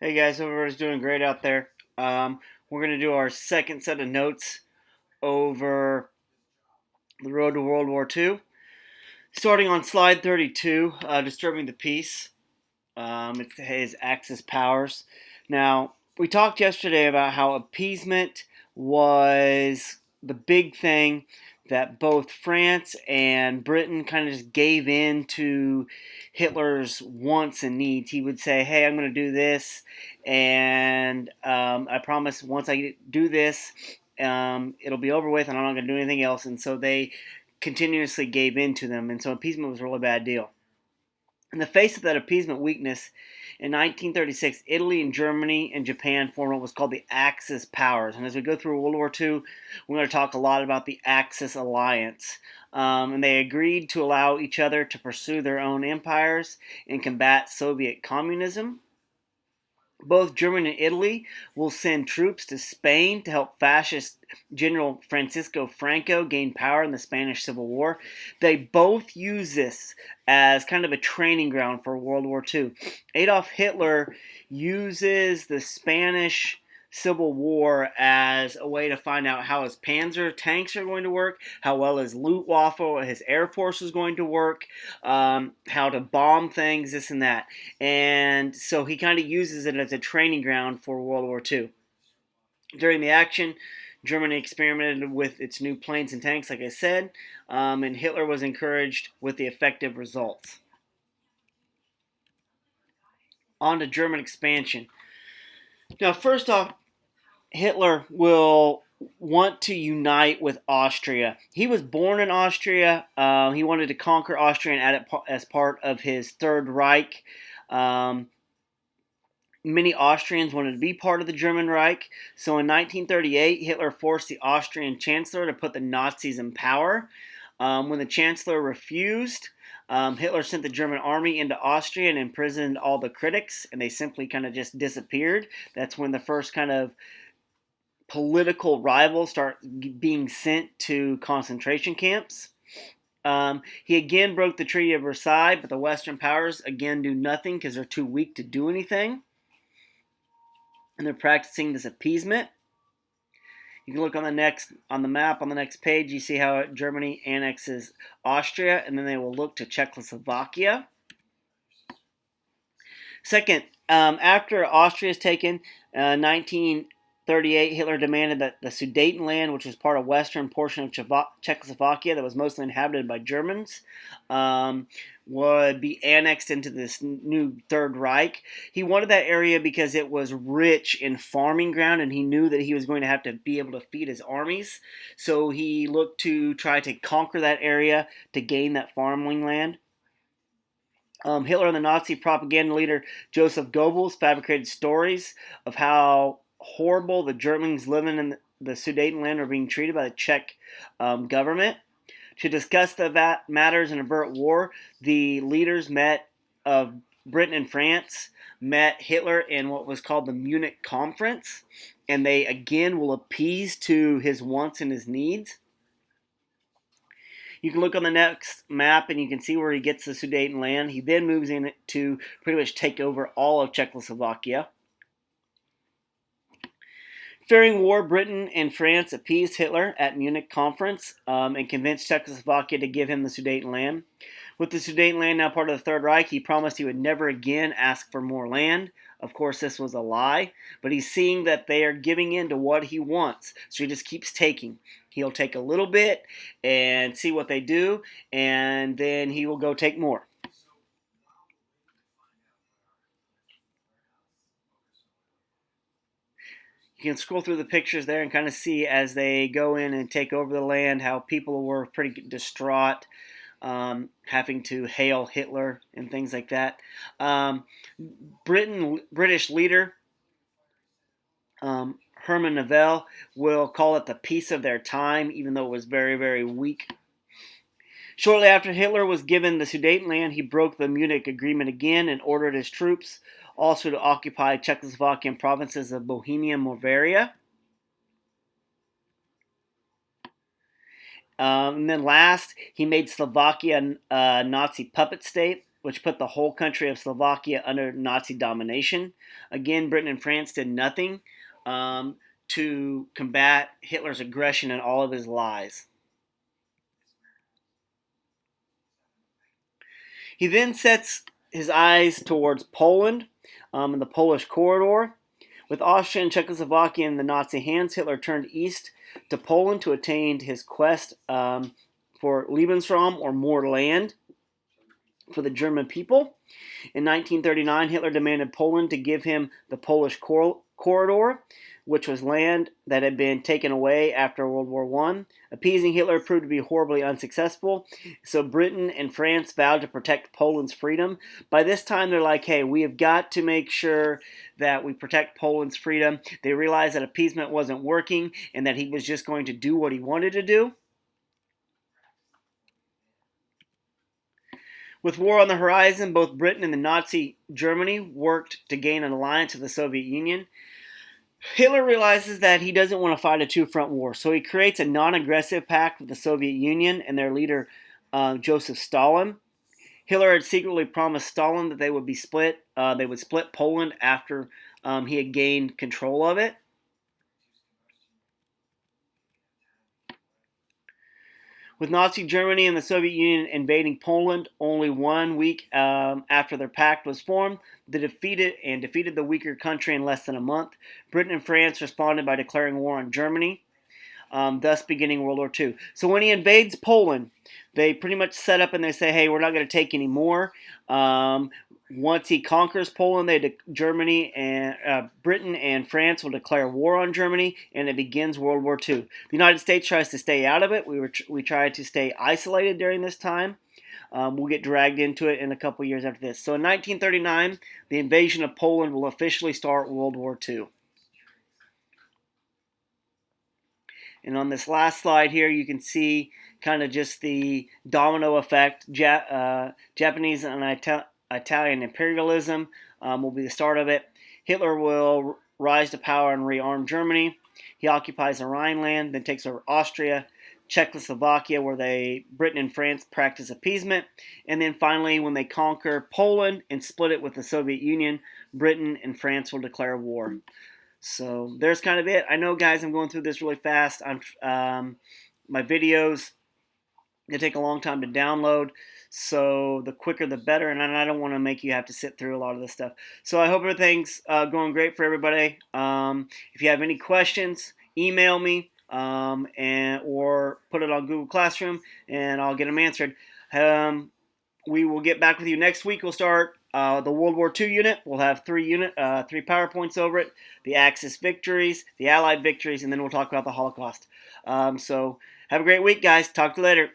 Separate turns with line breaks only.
Hey guys, hope everybody's doing great out there. We're going to do our second set of notes over the road to World War II. Starting on slide 32, disturbing the peace. It's his Axis powers. Now, we talked yesterday about how appeasement was the big thing that both France and Britain kind of just gave in to Hitler's wants and needs. He would say, "Hey, I'm going to do this, and I promise once I do this, it'll be over with, and I'm not going to do anything else." And so they continuously gave in to them, and so appeasement was a really bad deal. In the face of that appeasement weakness, in 1936, Italy and Germany and Japan formed what was called the Axis powers. And as we go through World War II, we're going to talk a lot about the Axis alliance. And they agreed to allow each other to pursue their own empires and combat Soviet communism. Both Germany and Italy will send troops to Spain to help fascist General Francisco Franco gain power in the Spanish Civil War. They both use this as kind of a training ground for World War II. Adolf Hitler uses the Spanish Civil War as a way to find out how his Panzer tanks are going to work, how well his Luftwaffe, his Air Force is going to work, how to bomb things, this and that. And so he kind of uses it as a training ground for World War II. During the action, Germany experimented with its new planes and tanks, like I said, and Hitler was encouraged with the effective results. On to German expansion. Now, first off, Hitler will want to unite with Austria. He was born in Austria. He wanted to conquer Austria and add it as part of his Third Reich. Many Austrians wanted to be part of the German Reich. So in 1938, Hitler forced the Austrian chancellor to put the Nazis in power. When the chancellor refused, Hitler sent the German army into Austria and imprisoned all the critics, and they simply kind of just disappeared. That's when the first kind of political rivals start being sent to concentration camps. He again broke the Treaty of Versailles, but the Western powers again do nothing because they're too weak to do anything. And they're practicing this appeasement. You can look on the map on the next page. You see how Germany annexes Austria, and then they will look to Czechoslovakia. Second, after Austria is taken, 1938, Hitler demanded that the Sudetenland, which was part of western portion of Czechoslovakia that was mostly inhabited by Germans, would be annexed into this new Third Reich. He wanted that area because it was rich in farming ground, and he knew that he was going to have to be able to feed his armies. So he looked to try to conquer that area to gain that farming land. Hitler and the Nazi propaganda leader Joseph Goebbels fabricated stories of how horrible the Germans living in the Sudetenland are being treated by the Czech government. To discuss the matters and avert war, the leaders of Britain and France met Hitler in what was called the Munich Conference, and they again will appease to his wants and his needs. You can look on the next map and you can see where he gets the Sudetenland. He then moves in to pretty much take over all of Czechoslovakia. Fearing war, Britain and France appeased Hitler at Munich Conference and convinced Czechoslovakia to give him the Sudetenland. With the Sudetenland now part of the Third Reich, he promised he would never again ask for more land. Of course, this was a lie, but he's seeing that they are giving in to what he wants, so he just keeps taking. He'll take a little bit and see what they do, and then he will go take more. You can scroll through the pictures there and kind of see as they go in and take over the land how people were pretty distraught, having to hail Hitler and things like that. British leader Herman Neville will call it the peace of their time, even though it was very, very weak. Shortly after Hitler was given the Sudetenland, he broke the Munich Agreement again and ordered his troops also to occupy Czechoslovakian provinces of Bohemia and Moravia. And then last, he made Slovakia a Nazi puppet state. which put the whole country of Slovakia under Nazi domination. Again, Britain and France did nothing to combat Hitler's aggression and all of his lies. He then sets his eyes towards Poland and the Polish corridor. With Austria and Czechoslovakia in the Nazi hands, Hitler turned east to Poland to attain his quest for Lebensraum, or more land, for the German people. In 1939, Hitler demanded Poland to give him the Polish corridor, which was land that had been taken away after World War I. Appeasing Hitler proved to be horribly unsuccessful, so Britain and France vowed to protect Poland's freedom. By this time, they're like, hey, we have got to make sure that we protect Poland's freedom. They realized that appeasement wasn't working and that he was just going to do what he wanted to do. With war on the horizon, both Britain and the Nazi Germany worked to gain an alliance with the Soviet Union. Hitler realizes that he doesn't want to fight a two-front war, so he creates a non-aggressive pact with the Soviet Union and their leader, Joseph Stalin. Hitler had secretly promised Stalin that they would be split. They would split Poland after he had gained control of it. With Nazi Germany and the Soviet Union invading Poland only 1 week after their pact was formed, they defeated the weaker country in less than a month. Britain and France responded by declaring war on Germany, thus beginning World War II. So when he invades Poland, they pretty much set up and they say, hey, we're not going to take any more. Once he conquers Poland, Britain and France will declare war on Germany, and it begins World War II. The United States tries to stay out of it. We tried to stay isolated during this time. We'll get dragged into it in a couple years after this. So in 1939, the invasion of Poland will officially start World War II. And on this last slide here, you can see kind of just the domino effect. Japanese and Italian imperialism will be the start of it. Hitler will rise to power and rearm Germany. He occupies the Rhineland, then takes over Austria, Czechoslovakia, where Britain and France practice appeasement. And then finally, when they conquer Poland and split it with the Soviet Union, Britain and France will declare war. So there's kind of it. I know, guys, I'm going through this really fast. My videos, they take a long time to download, so the quicker the better, and I don't want to make you have to sit through a lot of this stuff. So I hope everything's going great for everybody. If you have any questions, email me or put it on Google Classroom, and I'll get them answered. We will get back with you next week. We'll start the World War II unit. We'll have three PowerPoints over it, the Axis victories, the Allied victories, and then we'll talk about the Holocaust. So have a great week, guys. Talk to you later.